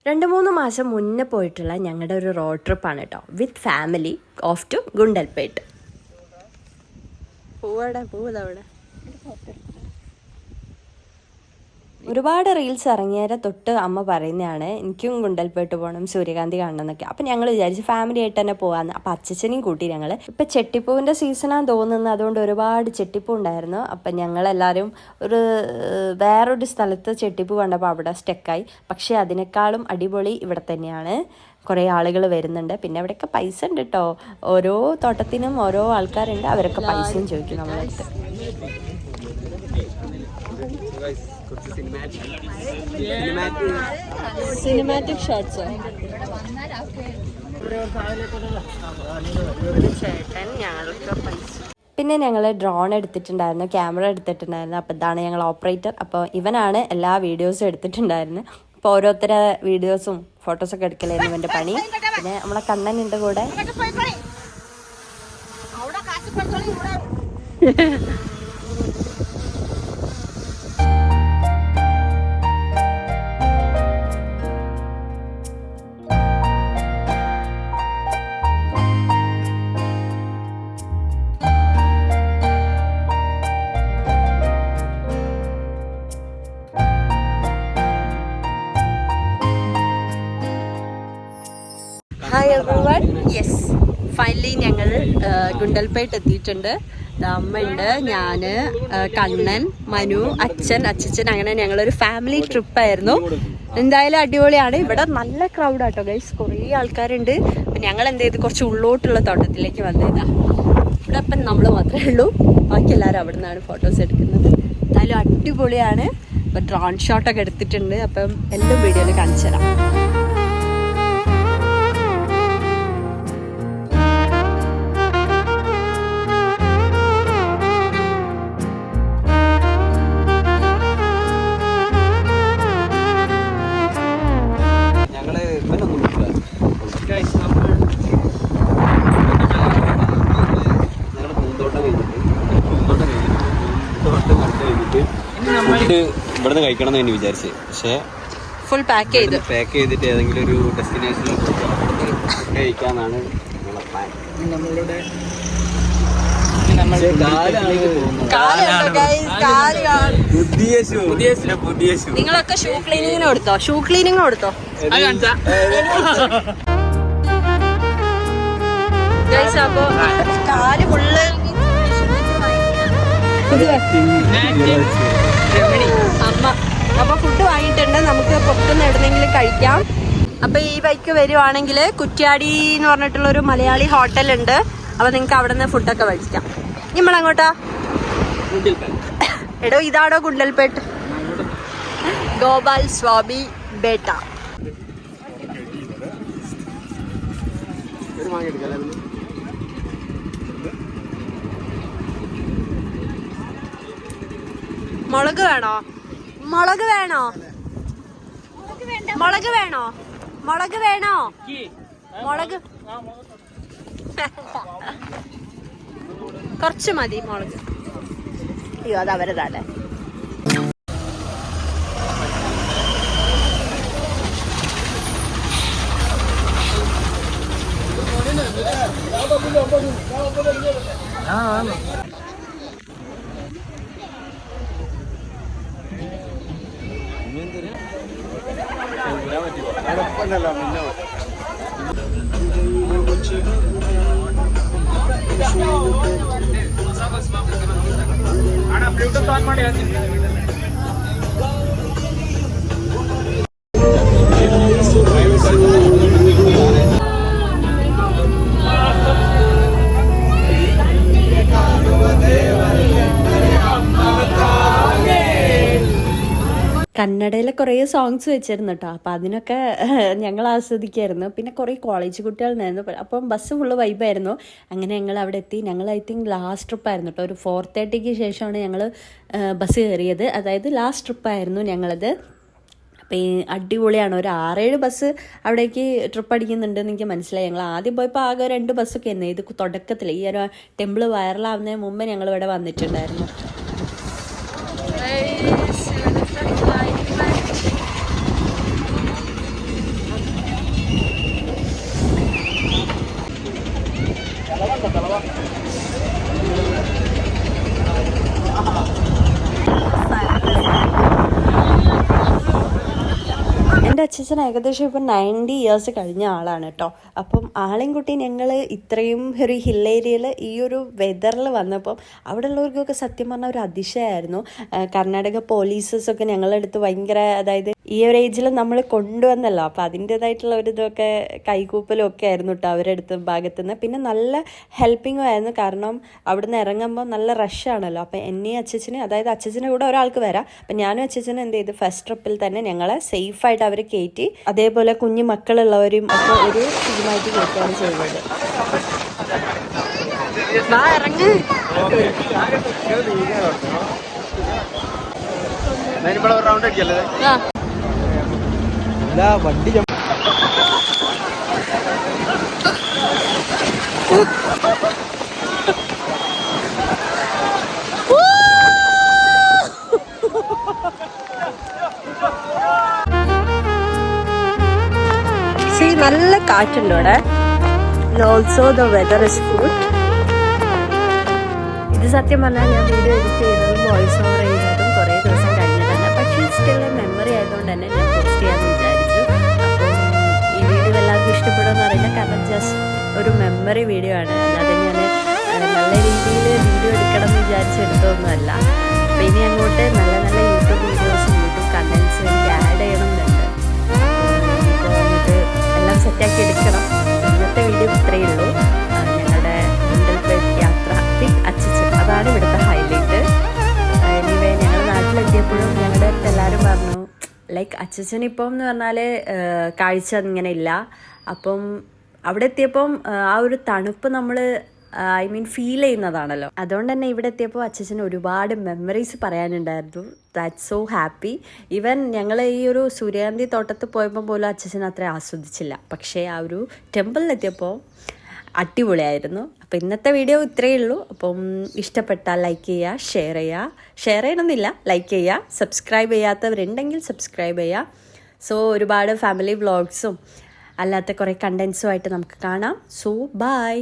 2-3 മാസം മുന്നേ പോയിട്ടുള്ള ഞങ്ങളുടെ ഒരു റോഡ് ട്രിപ്പാണ് കേട്ടോ, with family off to Gundlupet. പൂവതവിടെ ഒരുപാട് റീൽസ് ഇറങ്ങിയവരെ തൊട്ട് അമ്മ പറയുന്നതാണ് എനിക്കും ഗുണ്ടൽപേട്ട് പോകണം, സൂര്യകാന്തി കാണണം എന്നൊക്കെ. അപ്പം ഞങ്ങൾ വിചാരിച്ചു ഫാമിലി ആയിട്ട് തന്നെ പോകാമെന്ന്. അപ്പം അച്ഛനെയും കൂട്ടി ഞങ്ങൾ ഇപ്പം ചെട്ടിപ്പൂവിൻ്റെ സീസണാന്ന് തോന്നുന്നത്, അതുകൊണ്ട് ഒരുപാട് ചെട്ടിപ്പൂ ഉണ്ടായിരുന്നു. അപ്പം ഞങ്ങളെല്ലാവരും വേറൊരു സ്ഥലത്ത് ചെട്ടിപ്പൂ കണ്ടപ്പോൾ അവിടെ സ്റ്റക്കായി. പക്ഷേ അതിനേക്കാളും അടിപൊളി ഇവിടെ തന്നെയാണ്. കുറേ ആളുകൾ വരുന്നുണ്ട്. പിന്നെ അവിടെയൊക്കെ പൈസ ഉണ്ട് കേട്ടോ, ഓരോ തോട്ടത്തിനും ഓരോ ആൾക്കാരുണ്ട്, അവരൊക്കെ പൈസയും ചോദിക്കും നമ്മളടുത്ത്. സിനിമാറ്റിക് ഷോട്ട്സ് ചേട്ടൻ ഞങ്ങൾക്ക് പൈസ. പിന്നെ ഞങ്ങൾ ഡ്രോൺ എടുത്തിട്ടുണ്ടായിരുന്നു, ക്യാമറ എടുത്തിട്ടുണ്ടായിരുന്നു. അപ്പോൾ ഇതാണ് ഞങ്ങൾ ഓപ്പറേറ്റർ. അപ്പോൾ ഇവനാണ് എല്ലാ വീഡിയോസും എടുത്തിട്ടുണ്ടായിരുന്നത്. അപ്പോൾ ഓരോരുത്തരെ വീഡിയോസും ഫോട്ടോസൊക്കെ എടുക്കലായിരുന്നു ഇവൻ്റെ പണി. പിന്നെ നമ്മളെ കണ്ണനുണ്ട് കൂടെ. ഹായ് എവ്രിവൺ, യെസ് ഫൈനലി ഞങ്ങൾ ഗുണ്ടൽപേട്ട് എത്തിയിട്ടുണ്ട്. അമ്മയുണ്ട്, ഞാൻ, കണ്ണൻ, മനു, അച്ഛൻ, അങ്ങനെ ഞങ്ങളൊരു ഫാമിലി ട്രിപ്പായിരുന്നു. എന്തായാലും അടിപൊളിയാണ്. ഇവിടെ നല്ല ക്രൗഡാട്ടോ ഗൈസ്, കുറേ ആൾക്കാരുണ്ട്. അപ്പം ഞങ്ങൾ എന്ത് ചെയ്ത് കുറച്ച് ഉള്ളോട്ടുള്ള തോട്ടത്തിലേക്ക് വന്നതാണ്. ഇവിടെ അപ്പം നമ്മൾ മാത്രമേ ഉള്ളൂ, ബാക്കി എല്ലാവരും അവിടെ നിന്നാണ് ഫോട്ടോസ് എടുക്കുന്നത്. എന്തായാലും അടിപൊളിയാണ്. ഇപ്പം ഡ്രോൺ ഷോട്ടൊക്കെ എടുത്തിട്ടുണ്ട്. അപ്പം എല്ലാം വീഡിയോയിൽ കാണിച്ചു തരാം. ഇവിടുന്ന് കഴിക്കണം എന്ന് വിചാരിച്ചേ, പക്ഷേ ഫുൾ പാക്ക് ചെയ്തിട്ട് ഏതെങ്കിലും ഒരു ഡെസ്റ്റിനേഷനിൽ കഴിക്കാന്നാണ് നമ്മളെ പ്ലാൻ. നിങ്ങളൊക്കെ ഷൂ ക്ലീനിങ്ങിന് കൊടുത്തോ? ഷൂ ക്ലീനിങ് കൊടുത്തോ? അപ്പൊ കാല് ഫുള്ള് അമ്മ. അപ്പൊ ഫുഡ് വാങ്ങിയിട്ടുണ്ട്, നമുക്ക് പുറത്തുനിന്ന് എവിടെന്നെങ്കിലും കഴിക്കാം. അപ്പൊ ഈ ബൈക്ക് വരുവാണെങ്കിൽ കുറ്റ്യാടി എന്ന് പറഞ്ഞിട്ടുള്ളൊരു മലയാളി ഹോട്ടലുണ്ട്. അപ്പൊ നിങ്ങൾക്ക് അവിടെ നിന്ന് ഫുഡൊക്കെ കഴിക്കാം. നമ്മളങ്ങോട്ടാ? എടോ ഇതാടോ ഗുണ്ടൽപേട്ട്, ഗോപാൽ സ്വാമി ബേട്ട. മുളക് വേണോ? മുളക് വേണോ? മുളക് വേണോ? മുളക് വേണോ? മുളക് കുറച്ച് മതി മുളക്. അയ്യോ അത് അവരതല്ലേ. ಬ್ಲೂಟೂತ್ ಆನ್ ಮಾಡಿ ಹೇಳ್ತೀನಿ. കന്നഡയിലെ കുറേ സോങ്സ് വെച്ചിരുന്നു കേട്ടോ. അപ്പം അതിനൊക്കെ ഞങ്ങൾ ആസ്വദിക്കുമായിരുന്നു. പിന്നെ കുറേ കോളേജ് കുട്ടികളുണ്ടായിരുന്നു. അപ്പം ബസ് ഫുള്ള് വൈബായിരുന്നു. അങ്ങനെ ഞങ്ങൾ അവിടെ എത്തി. ഞങ്ങൾ ഐ തിങ്ക് ലാസ്റ്റ് ട്രിപ്പായിരുന്നു കേട്ടോ. ഒരു 4:30 ശേഷമാണ് ഞങ്ങൾ ബസ് കയറിയത്. അതായത് ലാസ്റ്റ് ട്രിപ്പായിരുന്നു ഞങ്ങളത്. അപ്പോൾ ഈ അടിപൊളിയാണ്. ഒരു 6-7 ബസ് അവിടേക്ക് ട്രിപ്പ് അടിക്കുന്നുണ്ടെന്ന് എനിക്ക് മനസ്സിലായി. ഞങ്ങൾ ആദ്യം പോയപ്പോൾ ആകെ 2 ബസ്സൊക്കെ ആയിരുന്നു. ഇത് തുടക്കത്തിൽ ഈ ഒരു ടെമ്പിൾ വൈറലാവുന്നതിന് മുമ്പ് ഞങ്ങൾ ഇവിടെ വന്നിട്ടുണ്ടായിരുന്നു. അച്ഛൻ ഏകദേശം ഇപ്പം 90 ഇയേഴ്സ് കഴിഞ്ഞ ആളാണ് കേട്ടോ. അപ്പം ആളെയും കുട്ടി ഞങ്ങൾ ഇത്രയും ഒരു ഹിൽ ഏരിയയിൽ ഈ ഒരു വെതറിൽ വന്നപ്പം അവിടെ ഉള്ളവർക്കൊക്കെ സത്യം പറഞ്ഞാൽ ഒരു അതിശയമായിരുന്നു. കർണാടക പോലീസൊക്കെ ഞങ്ങളുടെ അടുത്ത് ഭയങ്കര, അതായത് ഈ ഒരു ഏജിൽ നമ്മൾ കൊണ്ടുവന്നല്ലോ, അപ്പോൾ അതിൻ്റേതായിട്ടുള്ള ഒരു ഇതൊക്കെ കൈകൂപ്പലും ഒക്കെ ആയിരുന്നു കേട്ടോ അവരുടെ അടുത്ത് ഭാഗത്തുനിന്ന്. പിന്നെ നല്ല ഹെൽപ്പിങ്ങും ആയിരുന്നു, കാരണം അവിടുന്ന് ഇറങ്ങുമ്പോൾ നല്ല റഷാണല്ലോ. അപ്പം എന്നെയും അച്ഛനെ, അതായത് അച്ഛൻ്റെ കൂടെ ഒരാൾക്ക് വരാം, അപ്പം ഞാനും അച്ഛനും എന്ത് ചെയ്തു, ഫസ്റ്റ് ട്രിപ്പിൽ തന്നെ ഞങ്ങളെ സേഫായിട്ട് അവർ കയറ്റി, അതേപോലെ കുഞ്ഞു മക്കളുള്ളവരും ഒക്കെ ഒരു ടീമായിട്ട് കയറ്റുകയാണ് ചെയ്യുന്നത്. വണ്ടി നല്ല കാറ്റുണ്ട് ഇവിടെ. Also the weather is good. ഇത് സത്യം പറഞ്ഞാൽ ഞാൻ വീഡിയോ എഡിറ്റ് ചെയ്യുന്നതും വോയിസ് ഓവർ ചെയ്യുന്നതും കുറേ ദിവസം കഴിഞ്ഞതാണ്. പക്ഷേ സ്റ്റിൽ മെമ്മറി ആയതുകൊണ്ട് തന്നെ ഞാൻ പോസ്റ്റ് ചെയ്യാമെന്ന് വിചാരിച്ചു. അപ്പം ഈ വീഡിയോ എല്ലാവർക്കും ഇഷ്ടപ്പെടുമെന്ന് അറിയില്ല, കാരണം ജസ്റ്റ് ഒരു മെമ്മറി വീഡിയോ ആണ്. അല്ലാതെ ഞാൻ നല്ല രീതിയിൽ വീഡിയോ എടുക്കണം എന്ന് വിചാരിച്ചെടുത്തതൊന്നുമല്ല. അപ്പം ഇനി അങ്ങോട്ട് നല്ല നല്ല യൂട്യൂബ് വീഡിയോസും യൂട്യൂബ് കണ്ടൻസ് എനിക്ക് ആഡ് ചെയ്യണം എന്നുണ്ട്. എല്ലാം സെറ്റാക്കി എടുക്കണം. ഇന്നത്തെ വീഡിയോ ഇത്രയേ ഉള്ളൂ. ഞങ്ങളുടെ ഗുണ്ടൽപേട്ട് യാത്ര വിത്ത് അച്ഛൻ, അതാണ് ഇവിടുത്തെ ഹൈലൈറ്റ്. എനിവേ ഞങ്ങൾ നാട്ടിലെത്തിയപ്പോഴും ഞങ്ങളുടെ അടുത്ത് എല്ലാവരും പറഞ്ഞു, ലൈക്ക് അച്ഛനിപ്പം എന്ന് പറഞ്ഞാൽ കാഴ്ച ഇങ്ങനെ ഇല്ല. അപ്പം അവിടെ എത്തിയപ്പം ആ ഒരു തണുപ്പ് നമ്മൾ ഫീൽ ചെയ്യുന്നതാണല്ലോ. അതുകൊണ്ട് തന്നെ ഇവിടെ എത്തിയപ്പോൾ അച്ഛന് ഒരുപാട് മെമ്മറീസ് പറയാനുണ്ടായിരുന്നു. That's so happy. ഈവൻ ഞങ്ങൾ ഈ ഒരു സൂര്യകാന്തി തോട്ടത്ത് പോയപ്പോൾ പോലും അച്ഛൻ അത്ര ആസ്വദിച്ചില്ല. പക്ഷേ ആ ഒരു ടെമ്പിളിലെത്തിയപ്പോൾ അടിപൊളിയായിരുന്നു. അപ്പോൾ ഇന്നത്തെ വീഡിയോ ഇത്രയേ ഉള്ളൂ. അപ്പം ഇഷ്ടപ്പെട്ടാൽ ലൈക്ക് ചെയ്യുക, ഷെയർ ചെയ്യണമെന്നില്ല, ലൈക്ക് ചെയ്യുക. സബ്സ്ക്രൈബ് ചെയ്യാത്തവരുണ്ടെങ്കിൽ സബ്സ്ക്രൈബ് ചെയ്യുക. സോ ഒരുപാട് ഫാമിലി വ്ളോഗ്സും അല്ലാത്ത കുറേ കണ്ടൻസുമായിട്ട് നമുക്ക് കാണാം. So by.